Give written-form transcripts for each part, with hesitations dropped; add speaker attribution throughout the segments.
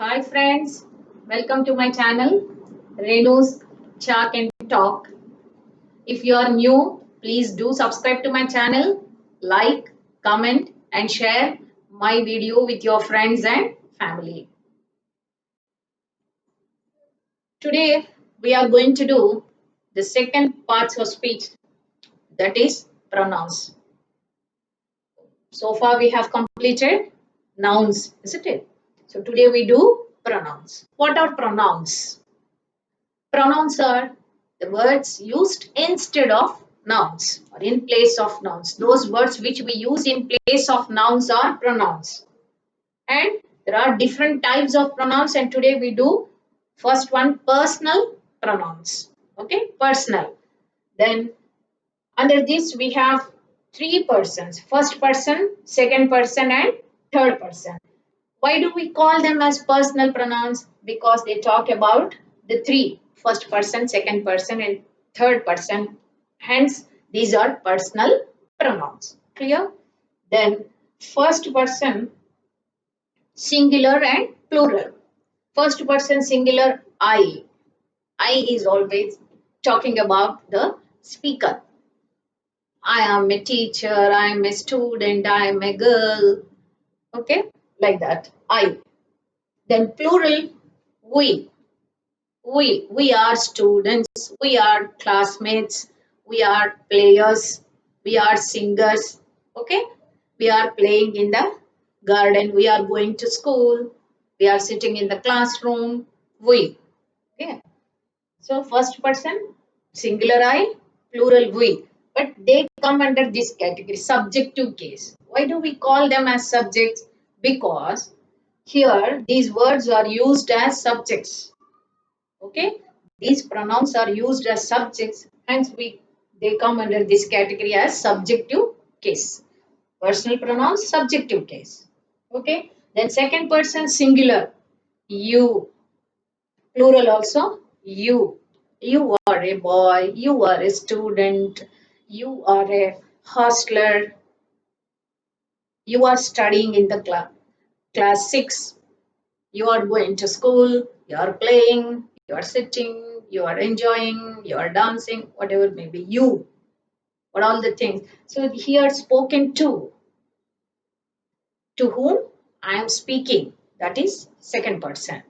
Speaker 1: Hi friends, welcome to my channel Renu's Chalk and Talk. If you are new, please do subscribe to my channel, like, comment and share my video with your friends and family. Today we are going to do the second parts of speech, that is pronouns. So far we have completed nouns, isn't it? So today we do pronouns. What are pronouns? Pronouns are the words used instead of nouns or in place of nouns. Those words which we use in place of nouns are pronouns. And there are different types of pronouns, and today we do first one, personal pronouns. Okay, personal. Then under this we have three persons: first person, second person and third person. Why do we call them as personal pronouns? Because they talk about the three: first person, second person and third person. Hence, these are personal pronouns. Clear? Then first person singular and plural. First person singular, I. I is always talking about the speaker. I am a teacher, I am a student, I am a girl. Okay, like that. I. Then plural, we. We are students, we are classmates, we are players, we are singers. Okay, we are playing in the garden, we are going to school, we are sitting in the classroom. We. Okay, so first person singular I, plural we, but they come under this category, subjective case. Why do we call them as subjects? Because here these words are used as subjects. Okay, these pronouns are used as subjects, hence they come under this category as subjective case. Personal pronouns, subjective case. Okay, then second person singular, you. Plural also, you. You are a boy, you are a student, you are a hostler, you are studying in the class 6, you are going to school, you are playing, you are sitting, you are enjoying, you are dancing, whatever may be, you, what all the things. So here spoken to whom I am speaking, that is second person.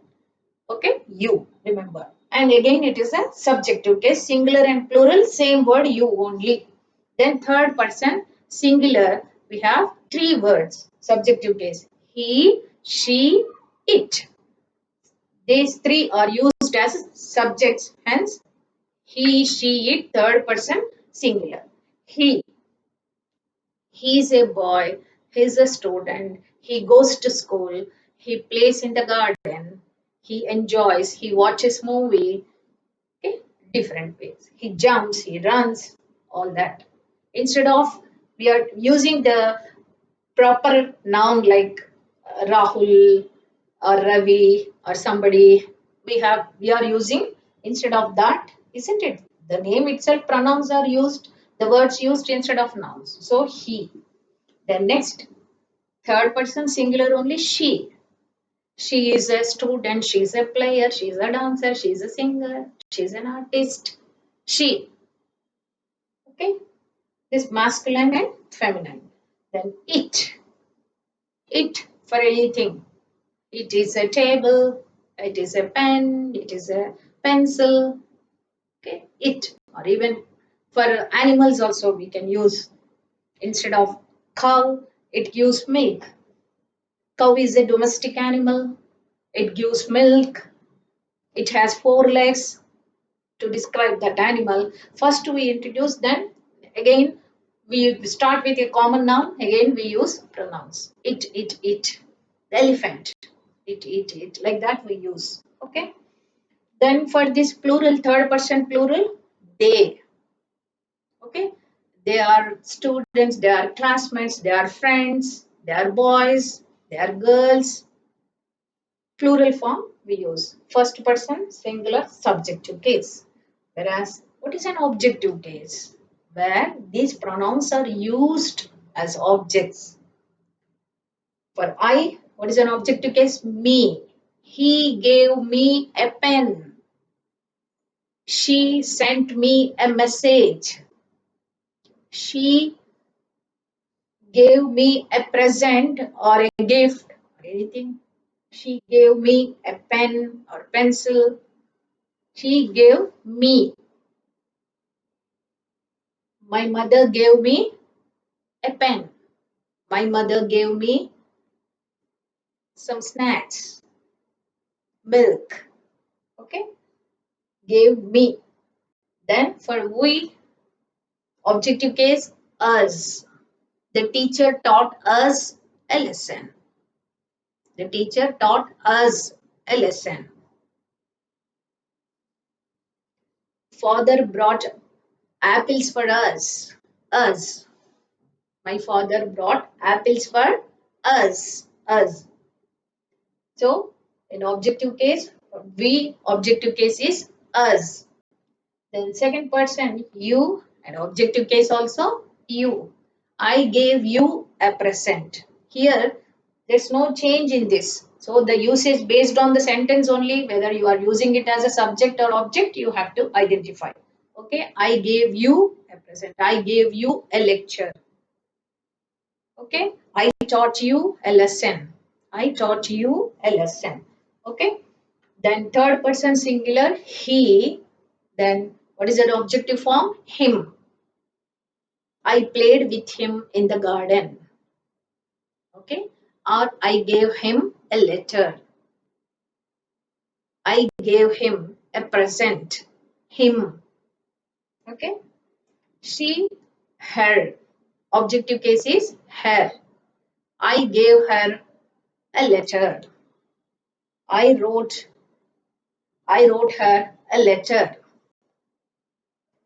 Speaker 1: Okay, you, remember. And again it is a subjective case, singular and plural, same word, you only. Then third person, singular, we have three words, subjective case, he, she, it. These three are used as subjects, hence he, she, it, third person singular. He is a boy, he is a student, he goes to school, he plays in the garden, he enjoys, he watches movie, okay, different ways. He jumps, he runs, all that. Instead of we are using the proper noun like Rahul or Ravi or somebody, we are using instead of that, isn't it? The name itself, pronouns are used, the words used instead of nouns. So he. Then next, third person singular only, she. She is a student, she is a player, she is a dancer, she is a singer, she is an artist. She. Okay. This masculine and feminine. Then it. It for anything. It is a table, it is a pen, it is a pencil. Okay. It. Or even for animals also we can use, instead of cow, it gives milk. Cow is a domestic animal. It gives milk. It has four legs. To describe that animal, first we introduce, then again we start with a common noun, again we use pronouns. It. The elephant. It. Like that we use. Okay. Then for this plural, third person plural, they. Okay. They are students, they are classmates, they are friends, they are boys, they are girls. Plural form we use first person singular subjective case. Whereas what is an objective case? Where these pronouns are used as objects. For I, what is an objective case? Me, He gave me a pen. She sent me a message. She gave me a present or a gift or anything. She gave me a pen or pencil. She gave me. My mother gave me a pen. My mother gave me some snacks, milk. Okay, gave me. Then for we, objective case, us. The teacher taught us a lesson. The teacher taught us a lesson. Father brought apples for us. Us. My father brought apples for us. Us. So, in objective case, we, objective case is us. Then second person, you, and objective case also, you. I gave you a present. Here, there's no change in this. So the usage based on the sentence only, whether you are using it as a subject or object, you have to identify. Okay, I gave you a present. I gave you a lecture. Okay, I taught you a lesson. I taught you a lesson. Okay, then third person singular, he. Then what is that objective form? Him. I played with him in the garden. Okay, or I gave him a letter. I gave him a present. Him. Okay, she, her. Objective case is her. I gave her a letter. I wrote I wrote her a letter.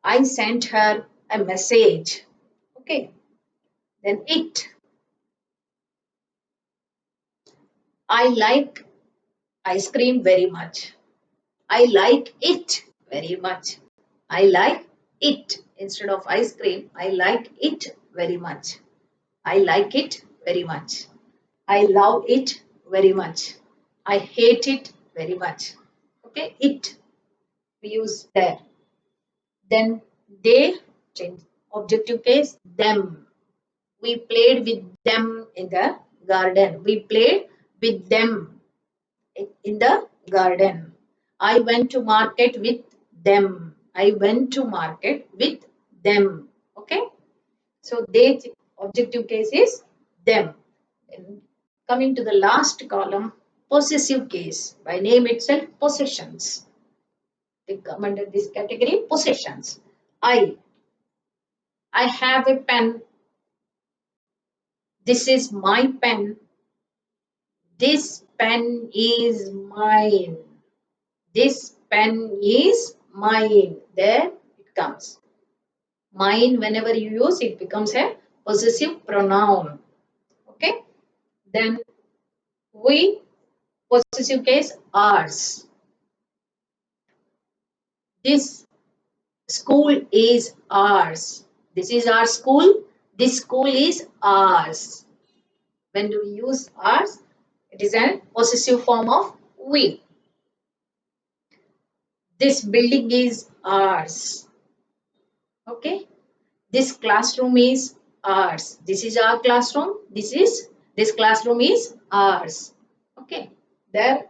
Speaker 1: I sent her a message. Okay. Then it. I like ice cream very much. I like it very much. I like it. Instead of ice cream, I like it very much. I like it very much. I love it very much. I hate it very much. Okay, it we use there. Then they, change objective case, them. We played with them in the garden. We played with them in the garden. I went to market with them. I went to market with them. Okay. So they, objective case is them. And coming to the last column, possessive case. By name itself, possessions. They come under this category, possessions. I have a pen. This is my pen. This pen is mine. This pen is mine. There it comes. Mine, whenever you use, it becomes a possessive pronoun. Okay. Then we, possessive case, ours. This school is ours. This is our school. This school is ours. When we use ours, it is a possessive form of we. This building is ours. Okay. This classroom is ours. This is our classroom. This classroom is ours. Okay. There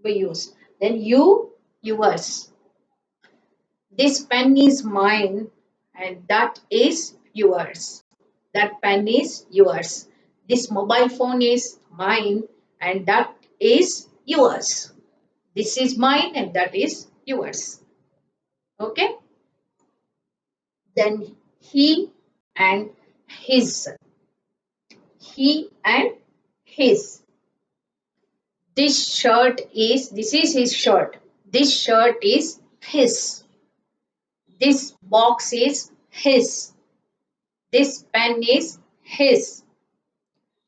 Speaker 1: we use. Then you, yours. This pen is mine and that is yours. That pen is yours. This mobile phone is mine and that is yours. This is mine and that is yours. Okay. Then he and his. He and his. This is his shirt. This shirt is his. This box is his. This pen is his.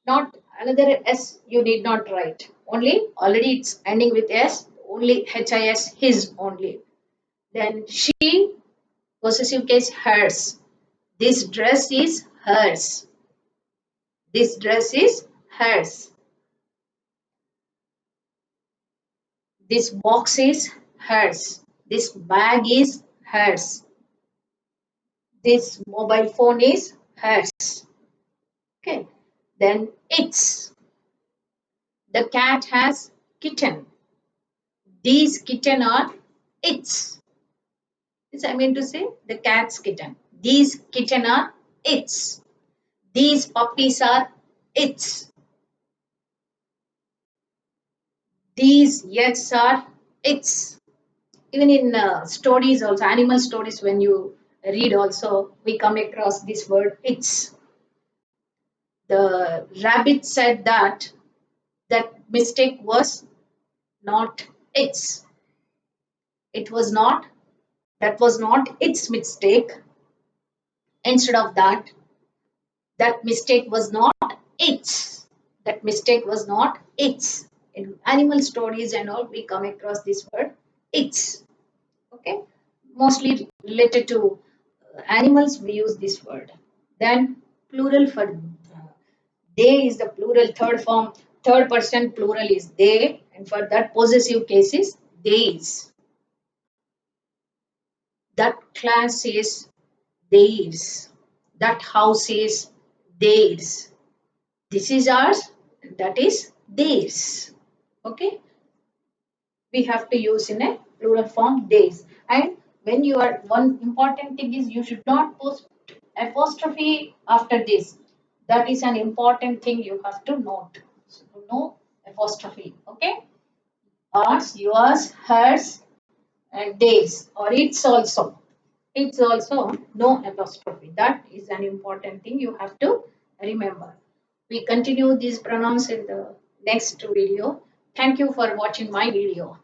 Speaker 1: Not another S you need not write. Only already it's ending with S. Only HIS, his only. Then she, possessive case, hers. This dress is hers. This dress is hers. This box is hers. This bag is hers. This mobile phone is hers. Okay. Then it's. The cat has kitten. These kitten are its. This I mean to say the cat's kitten. These kitten are its. These puppies are its. These eggs are its. Even in stories also, animal stories, when you read also, we come across this word its. The rabbit said that that mistake was not its. It was not, that was not its mistake. Instead of that, that mistake was not its. That mistake was not its. In animal stories and all, we come across this word its. Okay, mostly related to animals, we use this word. Then plural for they is the plural, third form, third person plural is they, and for that possessive case is theirs. That class is theirs. That house is theirs. This is ours, that is theirs. Okay, we have to use in a plural form theirs. And when you are, one important thing is you should not post apostrophe after this. That is an important thing you have to note. So, no apostrophe. Okay, ours, yours, hers, and theirs, or it's also. It's also no apostrophe. That is an important thing you have to remember. We continue these pronouns in the next video. Thank you for watching my video.